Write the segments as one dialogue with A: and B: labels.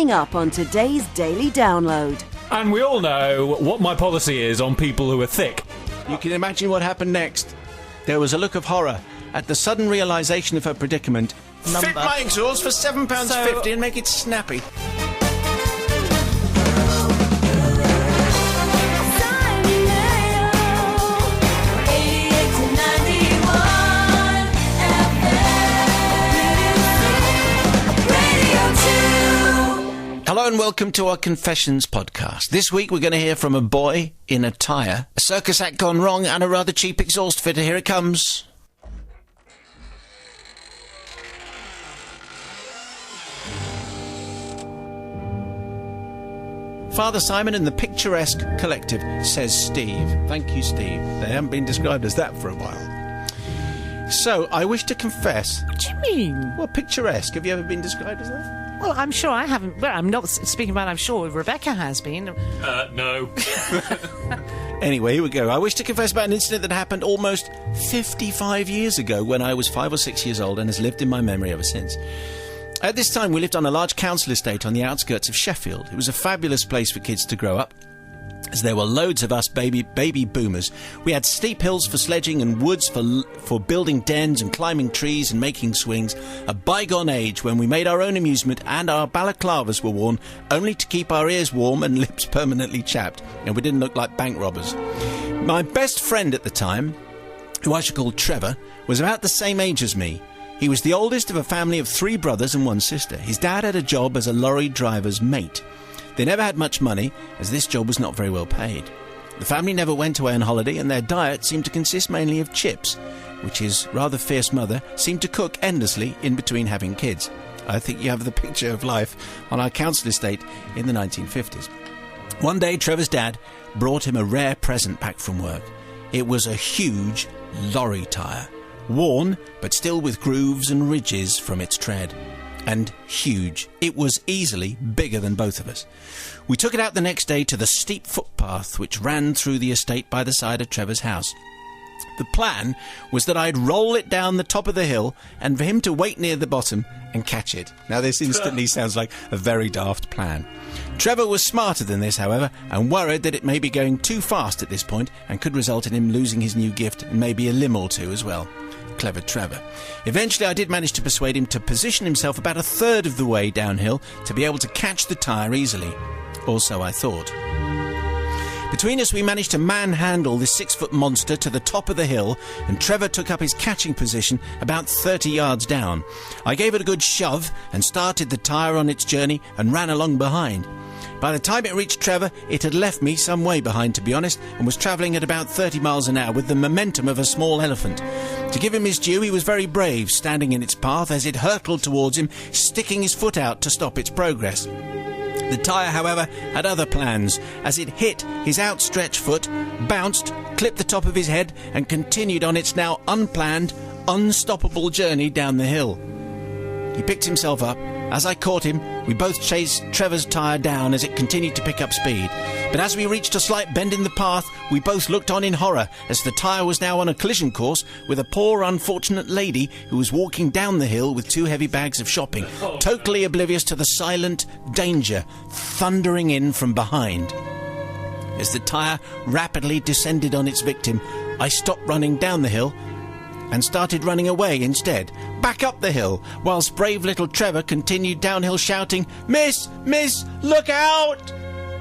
A: Coming up on today's Daily Download.
B: And we all know what my policy is on people who are thick.
C: You can imagine what happened next. There was a look of horror at the sudden realisation of her predicament. Fit my exhaust for £7.50 and make it snappy. Hello and welcome to our Confessions podcast. This week we're going to hear from a boy in a tyre, a circus act gone wrong, and a rather cheap exhaust fitter. Here it comes. Father Simon and the Picturesque Collective, says Steve. Thank you, Steve. They haven't been described as that for a while. So, I wish to confess...
D: What do you mean?
C: Well, picturesque. Have you ever been described as that?
D: Well, I'm sure I haven't. Well, I'm not speaking about I'm sure Rebecca has been.
B: No.
C: Anyway, here we go. I wish to confess about an incident that happened almost 55 years ago when I was 5 or 6 years old and has lived in my memory ever since. At this time, we lived on a large council estate on the outskirts of Sheffield. It was a fabulous place for kids to grow up, as there were loads of us baby boomers. We had steep hills for sledging and woods for building dens and climbing trees and making swings. A bygone age when we made our own amusement and our balaclavas were worn only to keep our ears warm and lips permanently chapped, and we didn't look like bank robbers. My best friend at the time, who I should call Trevor, was about the same age as me. He was the oldest of a family of 3 brothers and 1 sister. His dad had a job as a lorry driver's mate. They never had much money, as this job was not very well paid. The family never went away on holiday, and their diet seemed to consist mainly of chips, which his rather fierce mother seemed to cook endlessly in between having kids. I think you have the picture of life on our council estate in the 1950s. One day, Trevor's dad brought him a rare present back from work. It was a huge lorry tyre, worn, but still with grooves and ridges from its tread. And huge. It was easily bigger than both of us. We took it out the next day to the steep footpath which ran through the estate by the side of Trevor's house. The plan was that I'd roll it down the top of the hill and for him to wait near the bottom and catch it. Now this instantly sounds like a very daft plan. Trevor was smarter than this, however, and worried that it may be going too fast at this point and could result in him losing his new gift and maybe a limb or two as well. Clever Trevor. Eventually I did manage to persuade him to position himself about a third of the way downhill to be able to catch the tyre easily. Or so I thought. Between us we managed to manhandle this 6-foot monster to the top of the hill, and Trevor took up his catching position about 30 yards down. I gave it a good shove and started the tyre on its journey and ran along behind. By the time it reached Trevor, it had left me some way behind, to be honest, and was travelling at about 30 miles an hour with the momentum of a small elephant. To give him his due, he was very brave, standing in its path as it hurtled towards him, sticking his foot out to stop its progress. The tyre, however, had other plans, as it hit his outstretched foot, bounced, clipped the top of his head, and continued on its now unplanned, unstoppable journey down the hill. He picked himself up. As I caught him, we both chased Trevor's tyre down as it continued to pick up speed. But as we reached a slight bend in the path, we both looked on in horror as the tyre was now on a collision course with a poor unfortunate lady who was walking down the hill with 2 heavy bags of shopping, totally oblivious to the silent danger thundering in from behind. As the tyre rapidly descended on its victim, I stopped running down the hill and started running away instead, back up the hill, whilst brave little Trevor continued downhill shouting, "Miss! Miss! Look out!"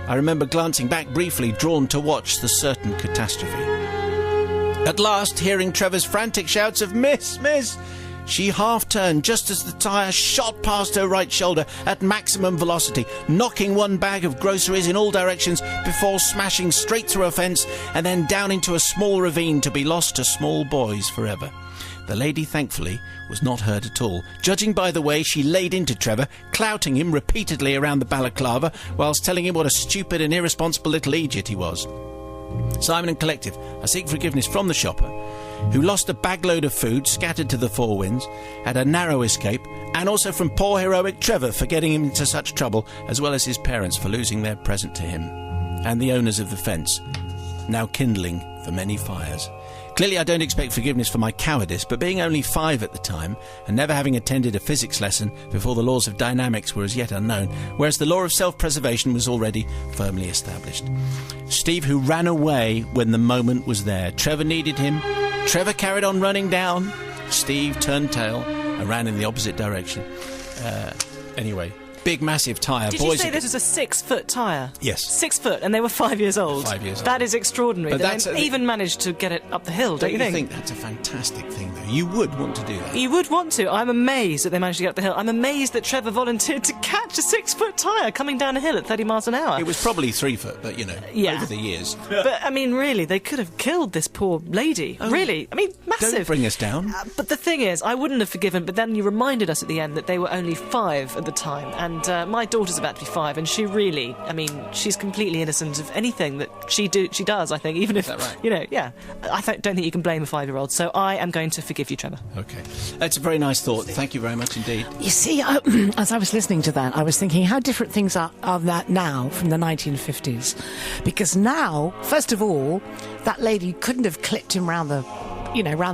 C: I remember glancing back briefly, drawn to watch the certain catastrophe. At last, hearing Trevor's frantic shouts of "Miss! Miss!" she half-turned just as the tyre shot past her right shoulder at maximum velocity, knocking one bag of groceries in all directions before smashing straight through a fence and then down into a small ravine to be lost to small boys forever. The lady, thankfully, was not hurt at all, judging by the way she laid into Trevor, clouting him repeatedly around the balaclava whilst telling him what a stupid and irresponsible little idiot he was. Simon and Collective, I seek forgiveness from the shopper, who lost a bagload of food scattered to the 4 winds, had a narrow escape, and also from poor heroic Trevor for getting him into such trouble, as well as his parents for losing their present to him, and the owners of the fence, now kindling for many fires. Clearly, I don't expect forgiveness for my cowardice, but being only 5 at the time and never having attended a physics lesson before the laws of dynamics were as yet unknown, whereas the law of self-preservation was already firmly established. Steve, who ran away when the moment was there. Trevor needed him. Trevor carried on running down. Steve turned tail and ran in the opposite direction. Anyway, big, massive tyre.
D: Did you say this was a 6-foot tyre?
C: Yes.
D: 6 foot, and they were 5 years old?
C: 5 years old.
D: That is extraordinary.
C: But
D: They even managed to get it up the hill, don't you think?
C: That's a fantastic thing, though? You would want to do that.
D: You would want to. I'm amazed that they managed to get up the hill. I'm amazed that Trevor volunteered to catch a 6-foot tyre coming down a hill at 30 miles an hour.
C: It was probably 3 foot, but,
D: Yeah.
C: over the years.
D: But, I mean, really, they could have killed this poor lady. Really. I mean, massive.
C: Don't bring us down.
D: But the thing is, I wouldn't have forgiven, but then you reminded us at the end that they were only 5 at the time. And my daughter's about to be 5, and she really, I mean, she's completely innocent of anything that she does, I think, even if,
C: Is that right?
D: yeah. I don't think you can blame a 5-year-old, so I am going to forgive you, Trevor.
C: Okay. That's a very nice thought. Thank you very much indeed.
E: You see, as I was listening to that, I was thinking how different things are that now from the 1950s. Because now, first of all, that lady couldn't have clipped him round the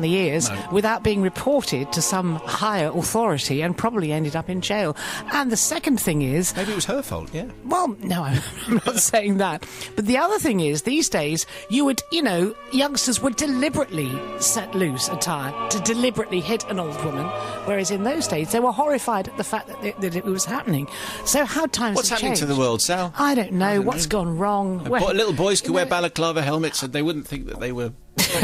E: ears without being reported to some higher authority and probably ended up in jail. And the second thing is...
C: Maybe it was her fault, yeah.
E: Well, no, I'm not saying that. But the other thing is, these days, youngsters would deliberately set loose a tyre to deliberately hit an old woman, whereas in those days, they were horrified at the fact that it was happening. So how times
C: What's
E: have
C: happening
E: changed.
C: to the world, Sal?
E: I don't know. What's gone wrong?
C: Little boys could wear balaclava helmets and they wouldn't think that they were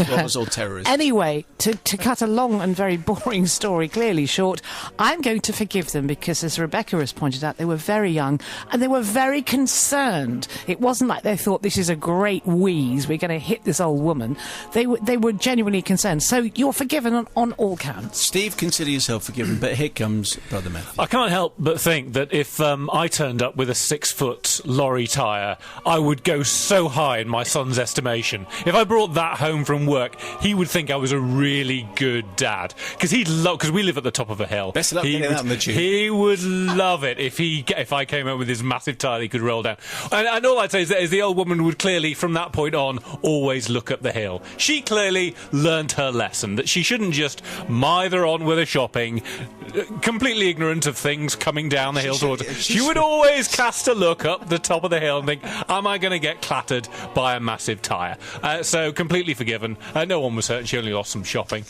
C: robbers or terrorists.
E: Anyway, to cut a long and very boring story clearly short, I'm going to forgive them because, as Rebecca has pointed out, they were very young and they were very concerned. It wasn't like they thought, this is a great wheeze, we're going to hit this old woman. They were genuinely concerned. So you're forgiven on all counts.
C: Steve, consider yourself forgiven, but here comes Brother Matthew.
B: I can't help but think that if I turned up with a 6-foot lorry tyre, I would go so high in my son's estimation. If I brought that home from work, he would think I was a really good dad. Because we live at the top of a hill.
C: Best of luck getting out on the tube.
B: He would love it if I came out with his massive tyre he could roll down. And all I'd say is the old woman would clearly, from that point on, always look up the hill. She clearly learned her lesson, that she shouldn't just mither on with her shopping, completely ignorant of things coming down the hill towards her. She would always cast a look up the top of the hill and think, am I going to get clattered by a massive tyre? So completely forgiven. No one was hurt. She only lost some shopping.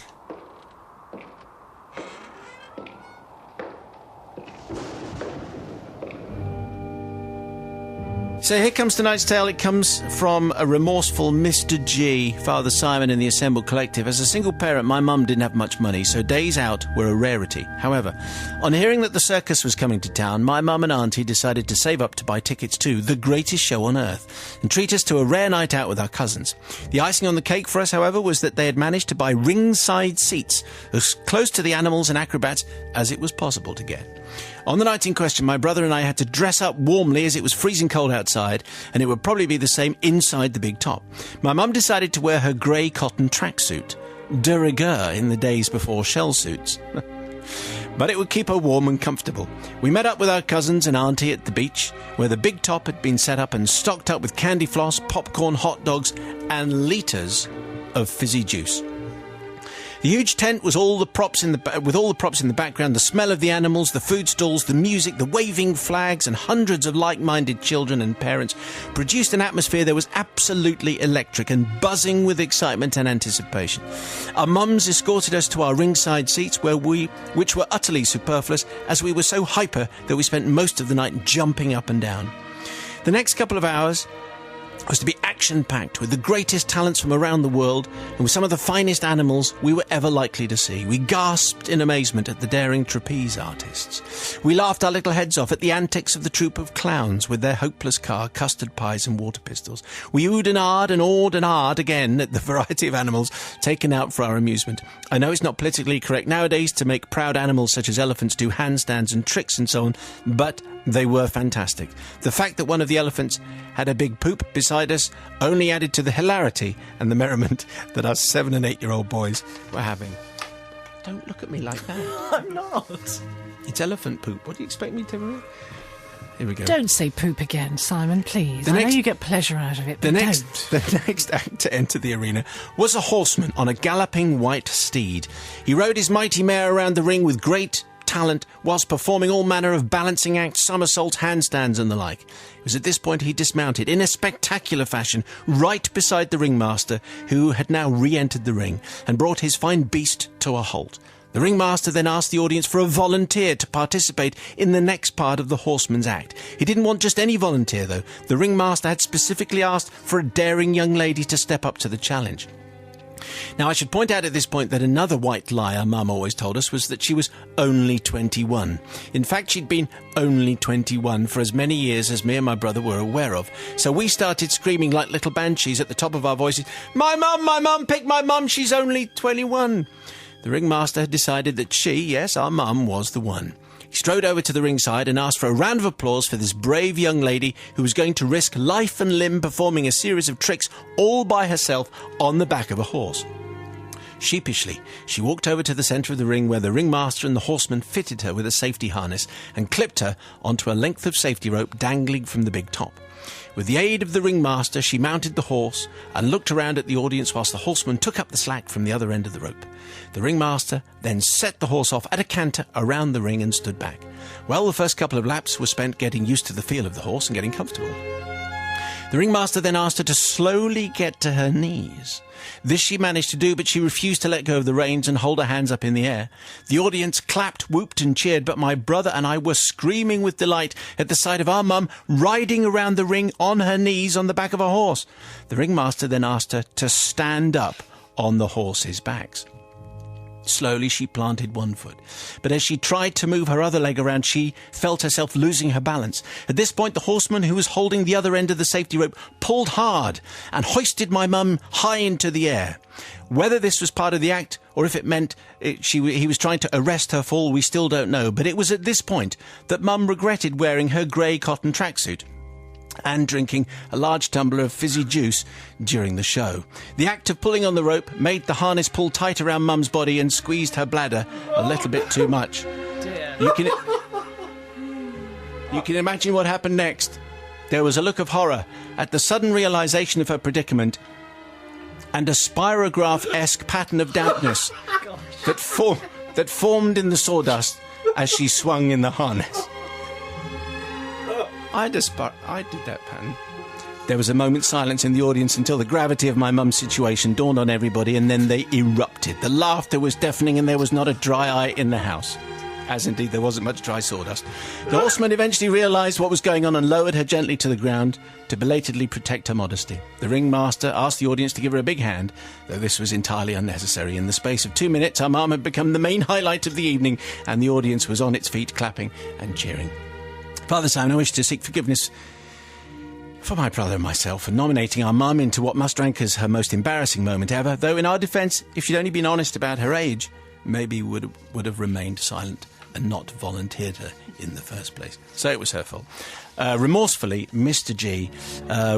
C: So here comes tonight's tale. It comes from a remorseful Mr. G, Father Simon in the Assembled Collective. As a single parent, my mum didn't have much money, so days out were a rarity. However, on hearing that the circus was coming to town, my mum and auntie decided to save up to buy tickets to the greatest show on earth and treat us to a rare night out with our cousins. The icing on the cake for us, however, was that they had managed to buy ringside seats as close to the animals and acrobats as it was possible to get. On the night in question, my brother and I had to dress up warmly as it was freezing cold outside, and it would probably be the same inside the big top. My mum decided to wear her grey cotton tracksuit, de rigueur in the days before shell suits. But it would keep her warm and comfortable. We met up with our cousins and auntie at the beach, where the big top had been set up and stocked up with candy floss, popcorn, hot dogs, and litres of fizzy juice. The huge tent was with all the props in the background, the smell of the animals, the food stalls, the music, the waving flags, and hundreds of like-minded children and parents produced an atmosphere that was absolutely electric and buzzing with excitement and anticipation. Our mums escorted us to our ringside seats, which were utterly superfluous, as we were so hyper that we spent most of the night jumping up and down. The next couple of hours was to be action-packed with the greatest talents from around the world and with some of the finest animals we were ever likely to see. We gasped in amazement at the daring trapeze artists. We laughed our little heads off at the antics of the troupe of clowns with their hopeless car, custard pies and water pistols. We oohed and ahed and awed and ahed again at the variety of animals taken out for our amusement. I know it's not politically correct nowadays to make proud animals such as elephants do handstands and tricks and so on, but they were fantastic. The fact that one of the elephants had a big poop beside us only added to the hilarity and the merriment that our 7- and 8-year-old boys were having. Don't look at me like that.
D: I'm not.
C: It's elephant poop. What do you expect me to do? Here we go.
E: Don't say poop again, Simon, please. I know you get pleasure out of it, but don't.
C: The next act to enter the arena was a horseman on a galloping white steed. He rode his mighty mare around the ring with great talent whilst performing all manner of balancing acts, somersaults, handstands and the like. It was at this point he dismounted in a spectacular fashion right beside the ringmaster, who had now re-entered the ring, and brought his fine beast to a halt. The ringmaster then asked the audience for a volunteer to participate in the next part of the horseman's act. He didn't want just any volunteer, though. The ringmaster had specifically asked for a daring young lady to step up to the challenge. Now, I should point out at this point that another white lie our mum always told us was that she was only 21. In fact, she'd been only 21 for as many years as me and my brother were aware of. So we started screaming like little banshees at the top of our voices, my mum, pick my mum, she's only 21. The ringmaster had decided that she, yes, our mum, was the one. He strode over to the ringside and asked for a round of applause for this brave young lady who was going to risk life and limb performing a series of tricks all by herself on the back of a horse. Sheepishly, she walked over to the centre of the ring where the ringmaster and the horseman fitted her with a safety harness and clipped her onto a length of safety rope dangling from the big top. With the aid of the ringmaster, she mounted the horse and looked around at the audience whilst the horseman took up the slack from the other end of the rope. The ringmaster then set the horse off at a canter around the ring and stood back. Well, the first couple of laps were spent getting used to the feel of the horse and getting comfortable. The ringmaster then asked her to slowly get to her knees. This she managed to do, but she refused to let go of the reins and hold her hands up in the air. The audience clapped, whooped and cheered, but my brother and I were screaming with delight at the sight of our mum riding around the ring on her knees on the back of a horse. The ringmaster then asked her to stand up on the horses' backs. Slowly she planted one foot, but as she tried to move her other leg around, she felt herself losing her balance. At this point, the horseman who was holding the other end of the safety rope pulled hard and hoisted my mum high into the air. Whether this was part of the act or if it meant he was trying to arrest her fall, we still don't know, but it was at this point that Mum regretted wearing her grey cotton tracksuit and drinking a large tumbler of fizzy juice during the show. The act of pulling on the rope made the harness pull tight around Mum's body and squeezed her bladder a little bit too much.
D: Dear.
C: You can imagine what happened next. There was a look of horror at the sudden realisation of her predicament and a spirograph-esque pattern of dampness that formed in the sawdust as she swung in the harness. I did that pattern. There was a moment's silence in the audience until the gravity of my mum's situation dawned on everybody, and then they erupted. The laughter was deafening and there was not a dry eye in the house. As indeed there wasn't much dry sawdust. The horseman eventually realised what was going on and lowered her gently to the ground to belatedly protect her modesty. The ringmaster asked the audience to give her a big hand, though this was entirely unnecessary. In the space of 2 minutes, our mum had become the main highlight of the evening, and the audience was on its feet, clapping and cheering. Father Simon, I wish to seek forgiveness for my brother and myself for nominating our mum into what must rank as her most embarrassing moment ever, though in our defence, if she'd only been honest about her age, maybe would have remained silent and not volunteered her in the first place. So it was her fault. Remorsefully, Mr. G,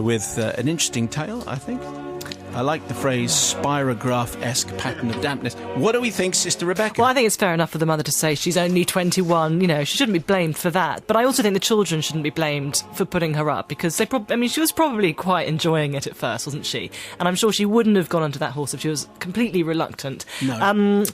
C: with an interesting tale, I think. I like the phrase spirograph-esque pattern of dampness. What do we think, Sister Rebecca?
D: Well, I think it's fair enough for the mother to say she's only 21. You know, she shouldn't be blamed for that. But I also think the children shouldn't be blamed for putting her up, because she was probably quite enjoying it at first, wasn't she? And I'm sure she wouldn't have gone onto that horse if she was completely reluctant.
C: No.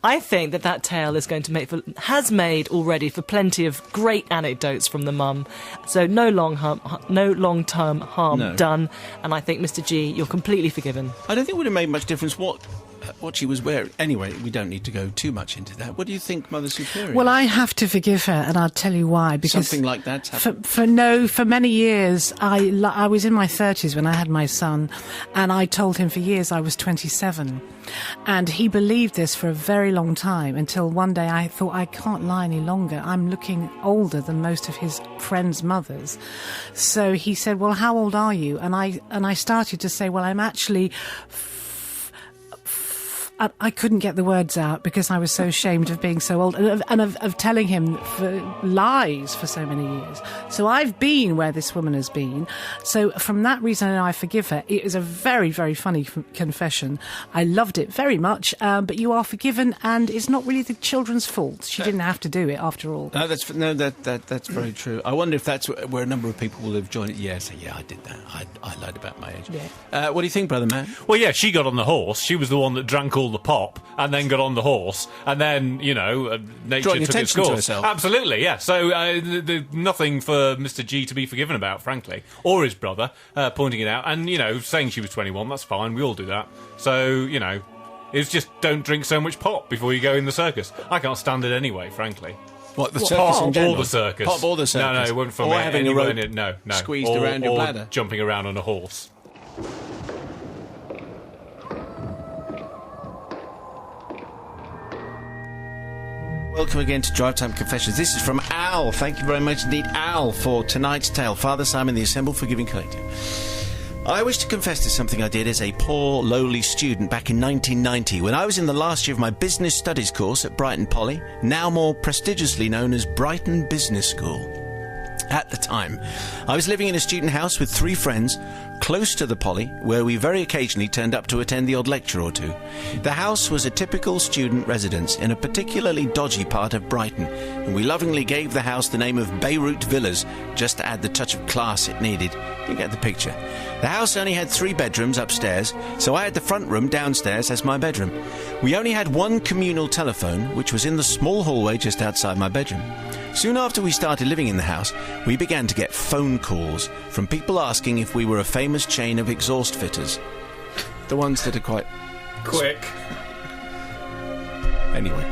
D: I think that tale is going to has made already for plenty of great anecdotes from the mum. So no long-term harm done. And I think, Mr. G, you're completely forgiven.
C: I don't think it would have made much difference what she was wearing. Anyway, we don't need to go too much into that. What do you think, Mother Superior?
E: Well, I have to forgive her, and I'll tell you why. Because
C: something like that's happened.
E: For many years, I was in my 30s when I had my son, and I told him for years I was 27. And he believed this for a very long time, until one day I thought, I can't lie any longer. I'm looking older than most of his friends' mothers. So he said, well, how old are you? And I started to say, well, I'm actually I couldn't get the words out because I was so ashamed of being so old and of telling him lies for so many years. So I've been where this woman has been. So from that reason, I forgive her. It is a very, very funny confession. I loved it very much, but you are forgiven, and it's not really the children's fault. She didn't have to do it after all.
C: That's very true. I wonder if that's where a number of people will have joined it. Yes, I did that. I lied about my age.
E: Yeah.
C: What do you think, Brother Matt?
B: Well, yeah, she got on the horse. She was the one that drank all the pop and then got on the horse, and then, nature
C: Drawing
B: took its
C: attention
B: course.
C: to herself.
B: Absolutely, yeah. So nothing for Mr. G to be forgiven about, frankly, or his brother pointing it out, and saying she was 21. That's fine. We all do that. So it's just don't drink so much pop before you go in the circus. I can't stand it anyway, frankly.
C: What, the circus in general?
B: Or the circus.
C: Pop or the circus?
B: No, it wasn't for
C: or
B: me.
C: having a rope
B: no.
C: squeezed around your bladder.
B: Jumping around on a horse.
C: Welcome again to Drive Time Confessions. This is from Al. Thank you very much indeed, Al, for tonight's tale. Father Simon, the Assembled Forgiving Collective. I wish to confess to something I did as a poor, lowly student back in 1990 when I was in the last year of my business studies course at Brighton Poly, now more prestigiously known as Brighton Business School. At the time, I was living in a student house with 3 friends close to the Poly, where we very occasionally turned up to attend the odd lecture or two. The house was a typical student residence in a particularly dodgy part of Brighton, and we lovingly gave the house the name of Beirut Villas just to add the touch of class it needed. You get the picture. The house only had 3 bedrooms upstairs, so I had the front room downstairs as my bedroom. We only had one communal telephone, which was in the small hallway just outside my bedroom. Soon after we started living in the house, we began to get phone calls from people asking if we were a famous chain of exhaust fitters. The ones that are quite...
B: Quick.
C: Anyway,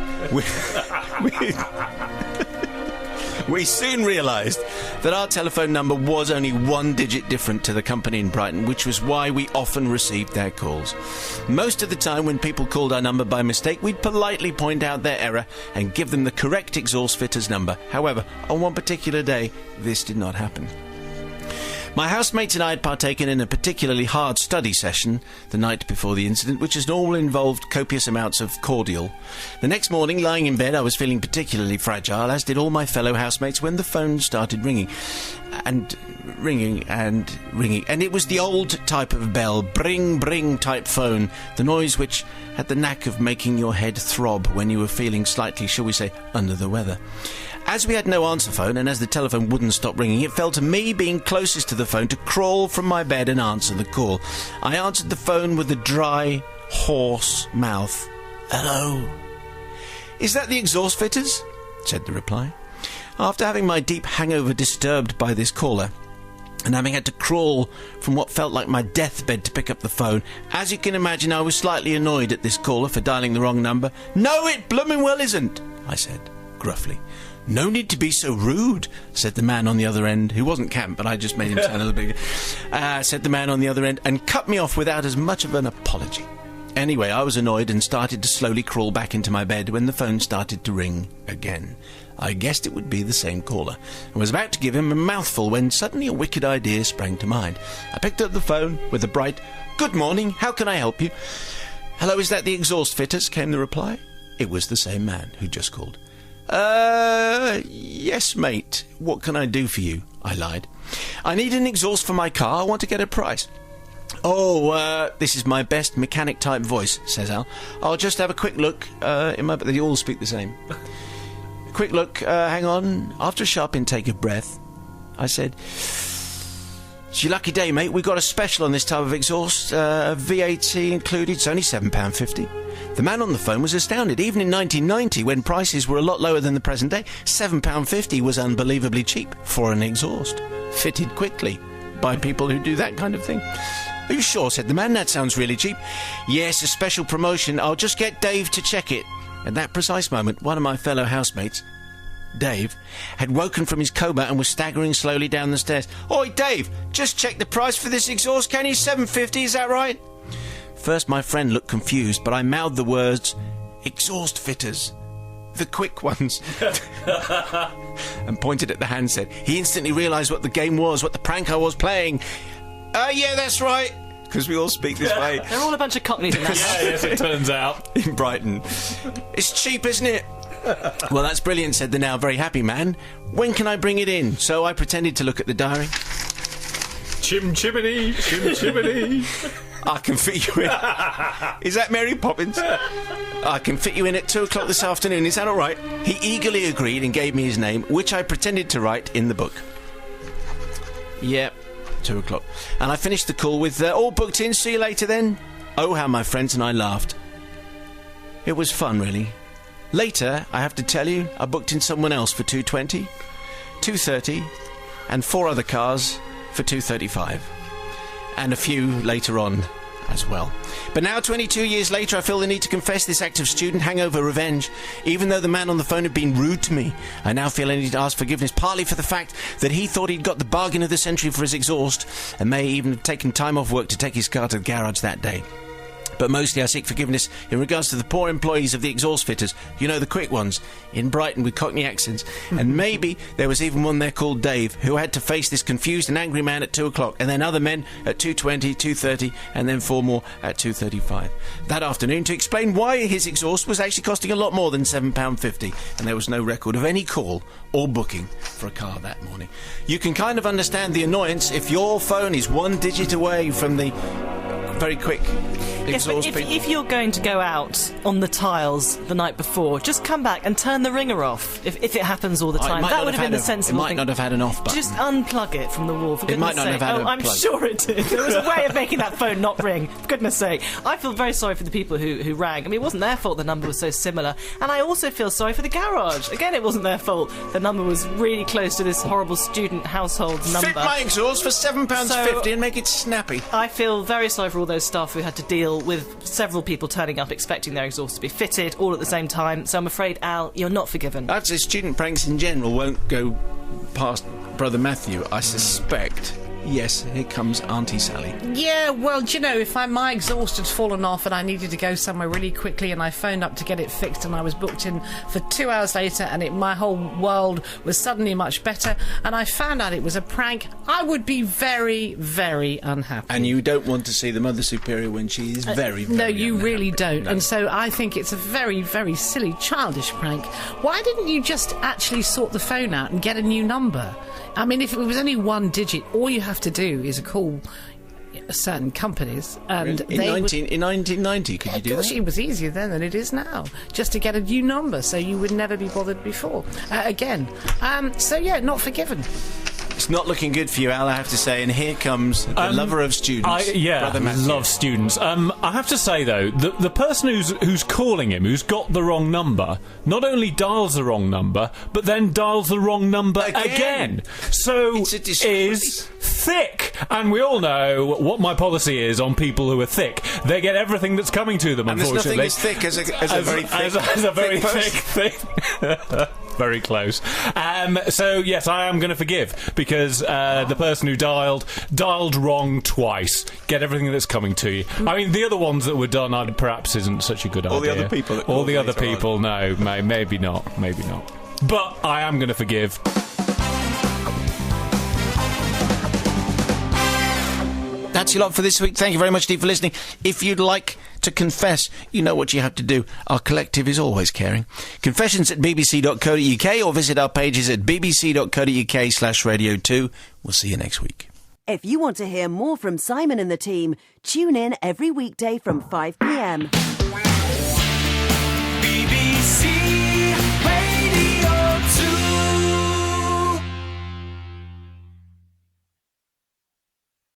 C: we soon realised that our telephone number was only 1 digit different to the company in Brighton, which was why we often received their calls. Most of the time when people called our number by mistake, we'd politely point out their error and give them the correct exhaust fitter's number. However, on one particular day, this did not happen. My housemates and I had partaken in a particularly hard study session the night before the incident, which as normal involved copious amounts of cordial. The next morning, lying in bed, I was feeling particularly fragile, as did all my fellow housemates, when the phone started ringing. And ringing. And it was the old type of bell, bring type phone, the noise which had the knack of making your head throb when you were feeling slightly, shall we say, under the weather. As we had no answer phone, and as the telephone wouldn't stop ringing, it fell to me, being closest to the phone, to crawl from my bed and answer the call. I answered the phone with a dry, hoarse mouth. "Hello." "Is that the exhaust fitters?" said the reply. After having my deep hangover disturbed by this caller, and having had to crawl from what felt like my deathbed to pick up the phone, as you can imagine, I was slightly annoyed at this caller for dialing the wrong number. "No, it bloomin' well isn't," I said, gruffly. "No need to be so rude," said the man on the other end, who wasn't Camp, but I just made him sound a little bigger, said the man on the other end, and cut me off without as much of an apology. Anyway, I was annoyed and started to slowly crawl back into my bed when the phone started to ring again. I guessed it would be the same caller, and was about to give him a mouthful when suddenly a wicked idea sprang to mind. I picked up the phone with a bright, "Good morning, how can I help you?" "Hello, is that the exhaust fitters?" came the reply. It was the same man who just called. Yes, mate. What can I do for you?" I lied. "I need an exhaust for my car. I want to get a price." "Oh, this is my best mechanic-type voice," says Al. "I'll just have a quick look in my... They all speak the same. Quick look, hang on." After a sharp intake of breath, I said, "It's your lucky day, mate. We've got a special on this type of exhaust. VAT included. It's only £7.50. The man on the phone was astounded. Even in 1990, when prices were a lot lower than the present day, £7.50 was unbelievably cheap for an exhaust. Fitted quickly by people who do that kind of thing. "Are you sure?" said the man. "That sounds really cheap." "Yes, a special promotion. I'll just get Dave to check it." At that precise moment, one of my fellow housemates, Dave, had woken from his coma and was staggering slowly down the stairs. "Oi, Dave, just check the price for this exhaust, can you? £7.50, is that right?" First, my friend looked confused, but I mouthed the words, "Exhaust fitters. The quick ones," and pointed at the handset. He instantly realised what the game was, what the prank I was playing. "Yeah, that's right. because we all speak this way
D: They're all a bunch of cockneys in that house.
B: Yes, it turns out.
C: in Brighton. It's cheap, isn't it? Well, that's brilliant, said the now very happy man. When can I bring it in? So I pretended to look at the diary.
B: Chim-chimney, chim-chimney.
C: I can fit you in. Is that Mary Poppins? I can fit you in at 2 o'clock this afternoon. Is that all right? He eagerly agreed and gave me his name, which I pretended to write in the book. Yep, 2 o'clock. And I finished the call with, all booked in, see you later then. Oh, how my friends and I laughed. It was fun, really. Later, I have to tell you, I booked in someone else for 2:20, 2:30, and 4 other cars for 2:35. And a few later on as well. But now, 22 years later, I feel the need to confess this act of student hangover revenge. Even though the man on the phone had been rude to me, I now feel I need to ask forgiveness, partly for the fact that he thought he'd got the bargain of the century for his exhaust, and may even have taken time off work to take his car to the garage that day. But mostly I seek forgiveness in regards to the poor employees of the exhaust fitters, you know, the quick ones, in Brighton with Cockney accents. And maybe there was even one there called Dave, who had to face this confused and angry man at 2 o'clock, and then other men at 2:20, 2:30, and then 4 more at 2:35. That afternoon, to explain why his exhaust was actually costing a lot more than £7.50, and there was no record of any call or booking for a car that morning. You can kind of understand the annoyance if your phone is 1 digit away from the very quick
D: Yes, but if you're going to go out on the tiles the night before, just come back and turn the ringer off. If it happens all the time, that would have been the sensible thing.
C: It might not have had an off button.
D: Just unplug it from the wall. For goodness' sake.
C: It might not have had a
D: I'm
C: plug.
D: sure it did. There was a way of making that phone not ring. For goodness' sake, I feel very sorry for the people who rang. I mean, it wasn't their fault the number was so similar, and I also feel sorry for the garage. Again, it wasn't their fault. The number was really close to this horrible student household number.
C: Fit my exhaust for £7.50 and make it snappy.
D: I feel very sorry for all those staff who had to deal with several people turning up expecting their exhaust to be fitted all at the same time. So I'm afraid, Al, you're not forgiven.
C: I'd say student pranks in general won't go past Brother Matthew, I suspect. Yes, here comes Auntie Sally.
E: Yeah, well, do you know, if my exhaust had fallen off and I needed to go somewhere really quickly and I phoned up to get it fixed and I was booked in for 2 hours later and my whole world was suddenly much better and I found out it was a prank, I would be very, very unhappy.
C: And you don't want to see the Mother Superior when she is very, very
E: No, you
C: unhappy.
E: really don't.
C: No.
E: And so I think it's a very, very silly, childish prank. Why didn't you just actually sort the phone out and get a new number? I mean, if it was only 1 digit, all you have to do is call certain companies and
C: in 1990, could you do that?
E: It was easier then than it is now, just to get a new number, so you would never be bothered before again. So yeah, not forgiven.
C: It's not looking good for you, Al, I have to say. And here comes the lover of students, Brother Matthew.
B: Love students. I have to say though, the person who's calling him, who's got the wrong number, not only dials the wrong number, but then dials the wrong number again. So is thick. And we all know what my policy is on people who are thick. They get everything that's coming to them.
C: And
B: unfortunately,
C: there's nothing as thick as a very thick,
B: as a very
C: thick
B: thick. Very close. So yes, I am going to forgive because the person who dialed wrong twice. Get everything that's coming to you. I mean, the other ones that were done perhaps isn't such a good idea.
C: All the other people.
B: All the other people. No, maybe not. Maybe not. But I am going to forgive.
C: That's your lot for this week. Thank you very much indeed for listening. If you'd like to confess, you know what you have to do. Our collective is always caring. Confessions at bbc.co.uk or visit our pages at bbc.co.uk/radio2. We'll see you next week.
A: If you want to hear more from Simon and the team, tune in every weekday from 5 p.m.